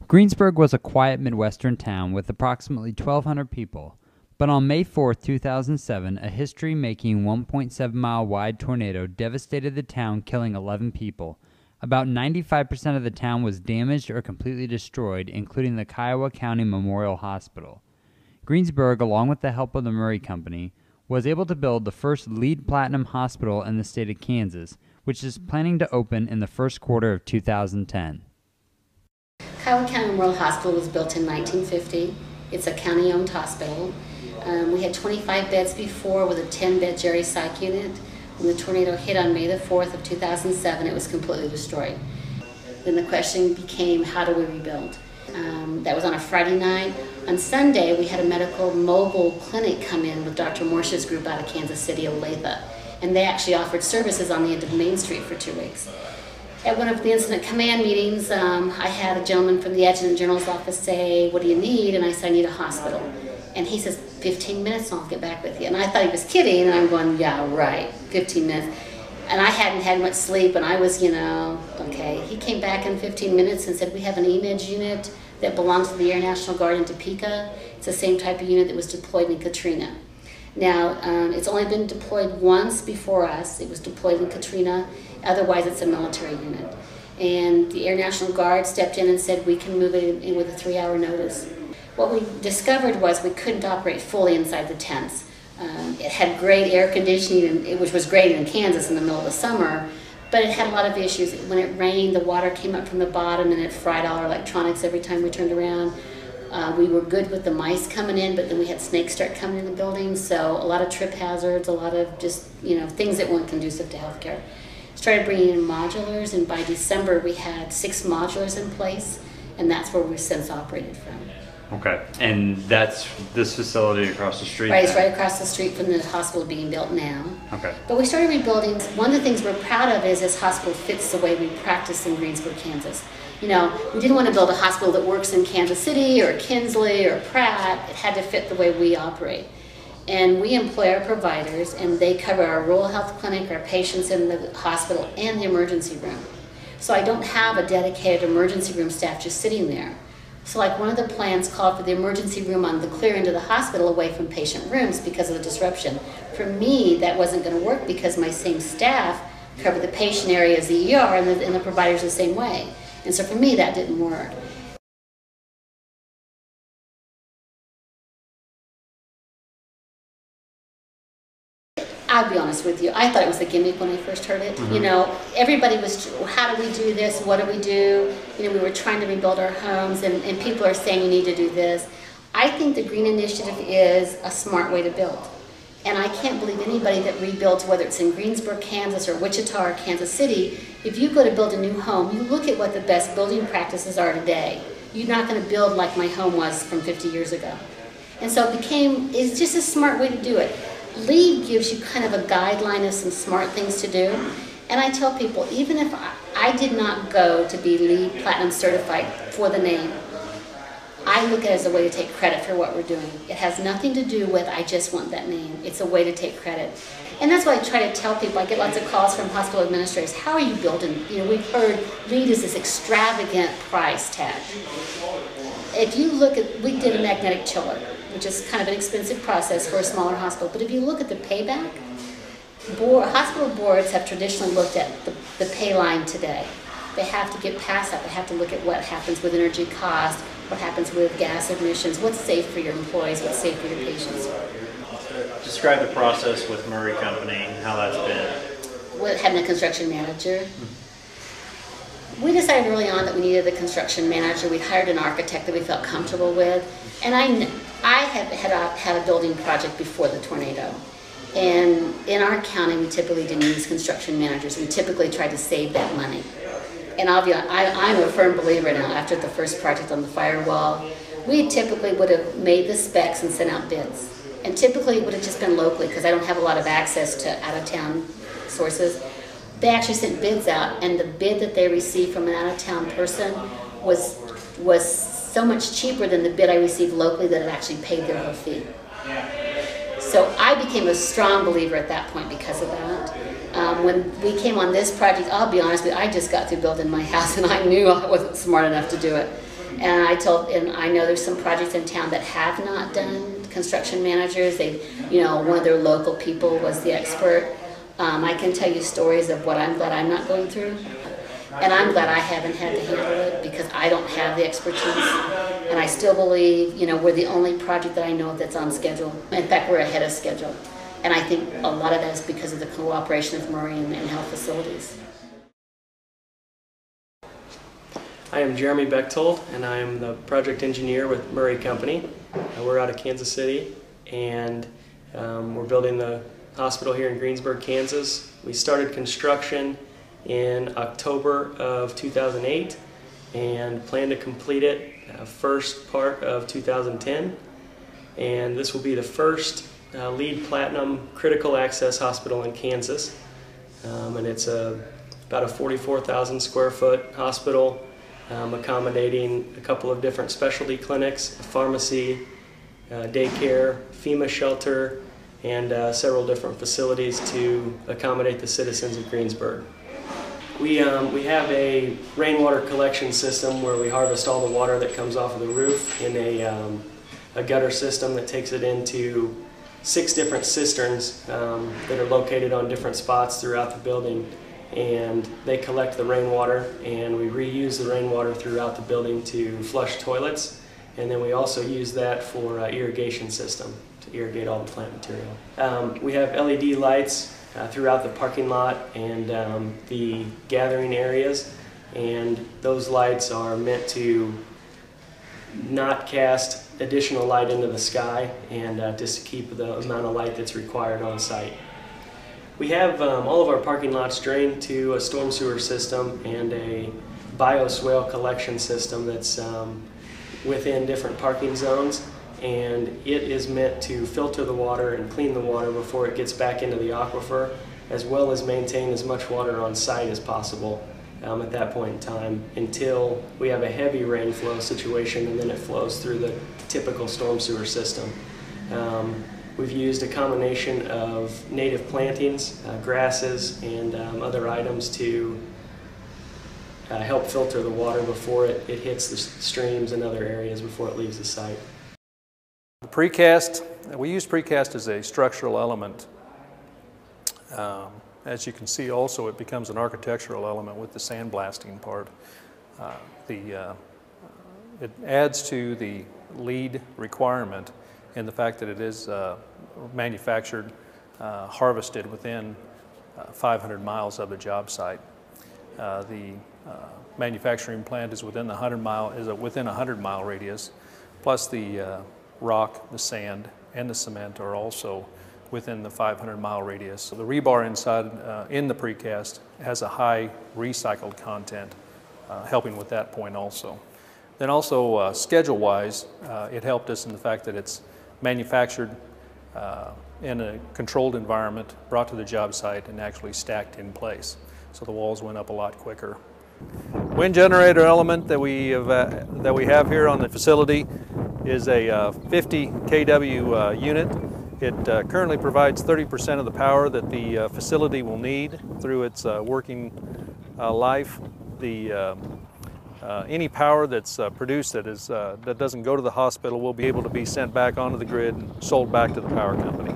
Greensburg was a quiet Midwestern town with approximately 1,200 people, but on May 4, 2007, a history-making 1.7-mile-wide tornado devastated the town, killing 11 people. About 95% of the town was damaged or completely destroyed, including the Kiowa County Memorial Hospital. Greensburg, along with the help of the Murray Company, was able to build the first LEED Platinum hospital in the state of Kansas, which is planning to open in the first quarter of 2010. Kiowa County Memorial Hospital was built in 1950. It's a county-owned hospital. We had 25 beds before with a 10-bed Jerry Psych unit. When the tornado hit on May the 4th of 2007, it was completely destroyed. Then the question became, how do we rebuild? That was on a Friday night. On Sunday, we had a medical mobile clinic come in with Dr. Morse's group out of Kansas City, Olathe. And they actually offered services on the end of Main Street for 2 weeks. At one of the incident command meetings, I had a gentleman from the Adjutant General's office say, what do you need? And I said, I need a hospital. And he says, 15 minutes and I'll get back with you. And I thought he was kidding, and I'm going, yeah, right, 15 minutes. And I hadn't had much sleep, and I was, okay. He came back in 15 minutes and said, we have an EMED unit that belongs to the Air National Guard in Topeka. It's the same type of unit that was deployed in Katrina. Now, it's only been deployed once before us. It was deployed in Katrina. Otherwise, it's a military unit. And the Air National Guard stepped in and said, we can move it in with a 3-hour notice. What we discovered was we couldn't operate fully inside the tents. It had great air conditioning, which was great in Kansas in the middle of the summer, but it had a lot of issues. When it rained, the water came up from the bottom and it fried all our electronics every time we turned around. We were good with the mice coming in, but then we had snakes start coming in the building, so a lot of trip hazards, a lot of just, things that weren't conducive to healthcare. Started bringing in modulars, and by December we had 6 modulars in place, and that's where we've since operated from. Okay, and that's this facility across the street? Right, it's right across the street from the hospital being built now. Okay. But we started rebuilding. One of the things we're proud of is this hospital fits the way we practice in Greensburg, Kansas. We didn't want to build a hospital that works in Kansas City or Kinsley or Pratt. It had to fit the way we operate. And we employ our providers, and they cover our rural health clinic, our patients in the hospital, and the emergency room. So I don't have a dedicated emergency room staff just sitting there. So like one of the plans called for the emergency room on the clear end of the hospital away from patient rooms because of the disruption. For me, that wasn't going to work because my same staff covered the patient area as the ER and the providers the same way. And so for me, that didn't work. I'll be honest with you, I thought it was a gimmick when I first heard it. Mm-hmm. Everybody was, how do we do this? What do we do? We were trying to rebuild our homes, and people are saying you need to do this. I think the Green Initiative is a smart way to build. And I can't believe anybody that rebuilds, whether it's in Greensburg, Kansas, or Wichita, or Kansas City, if you go to build a new home, you look at what the best building practices are today. You're not going to build like my home was from 50 years ago. And so it's just a smart way to do it. LEED gives you kind of a guideline of some smart things to do. And I tell people, even if I did not go to be LEED Platinum certified for the name, I look at it as a way to take credit for what we're doing. It has nothing to do with, I just want that name. It's a way to take credit. And that's why I try to tell people, I get lots of calls from hospital administrators, how are you building? We've heard LEED is this extravagant price tag. If you look at, we did a magnetic chiller, which is kind of an expensive process for a smaller hospital, but if you look at the payback, hospital boards have traditionally looked at the pay line today. They have to get past that. They have to look at what happens with energy cost, what happens with gas emissions, what's safe for your employees, what's safe for your patients. Describe the process with Murray Company, how that's been. Having a construction manager. We decided early on that we needed a construction manager. We hired an architect that we felt comfortable with. And I had a building project before the tornado. And in our county, we typically didn't use construction managers. We typically tried to save that money. And I'm a firm believer now, after the first project on the firewall, we typically would have made the specs and sent out bids. And typically it would have just been locally, because I don't have a lot of access to out-of-town sources. They actually sent bids out, and the bid that they received from an out-of-town person was so much cheaper than the bid I received locally that it actually paid their whole fee. So I became a strong believer at that point because of that. When we came on this project, I'll be honest with you, I just got through building my house and I knew I wasn't smart enough to do it. And I know there's some projects in town that have not done construction managers. One of their local people was the expert. I can tell you stories of what I'm glad I'm not going through. And I'm glad I haven't had to handle it because I don't have the expertise. And I still believe, we're the only project that I know of that's on schedule. In fact, we're ahead of schedule. And I think a lot of that is because of the cooperation of Murray and Health Facilities. I am Jeremy Bechtold, and I am the project engineer with Murray Company. We're out of Kansas City, and we're building the hospital here in Greensburg, Kansas. We started construction in October of 2008 and plan to complete it first part of 2010. And this will be the first LEED Platinum critical access hospital in Kansas. And it's about a 44,000 square foot hospital, accommodating a couple of different specialty clinics, a pharmacy, daycare, FEMA shelter, and several different facilities to accommodate the citizens of Greensburg. We have a rainwater collection system where we harvest all the water that comes off of the roof in a gutter system that takes it into 6 different cisterns that are located on different spots throughout the building. And they collect the rainwater, and we reuse the rainwater throughout the building to flush toilets. And then we also use that for irrigation system to irrigate all the plant material. We have LED lights throughout the parking lot and the gathering areas, and those lights are meant to not cast additional light into the sky and just keep the amount of light that's required on site. We have all of our parking lots drained to a storm sewer system and a bioswale collection system that's within different parking zones, and it is meant to filter the water and clean the water before it gets back into the aquifer, as well as maintain as much water on site as possible at that point in time until we have a heavy rainflow situation, and then it flows through the typical storm sewer system. We've used a combination of native plantings, grasses, and other items to help filter the water before it hits the streams and other areas before it leaves the site. Precast, we use precast as a structural element. As you can see also, it becomes an architectural element with the sandblasting part. It adds to the LEED requirement in the fact that it is manufactured, harvested within 500 miles of the job site. The manufacturing plant is within a 100-mile radius, plus the rock, the sand, and the cement are also within the 500-mile radius. So the rebar inside in the precast has a high recycled content, helping with that point also. Then also schedule-wise, it helped us in the fact that it's manufactured in a controlled environment, brought to the job site, and actually stacked in place. So the walls went up a lot quicker. Wind generator element that we have here on the facility is a 50 kW unit. It currently provides 30% of the power that the facility will need through its working life. Any power that's produced that doesn't go to the hospital will be able to be sent back onto the grid and sold back to the power company.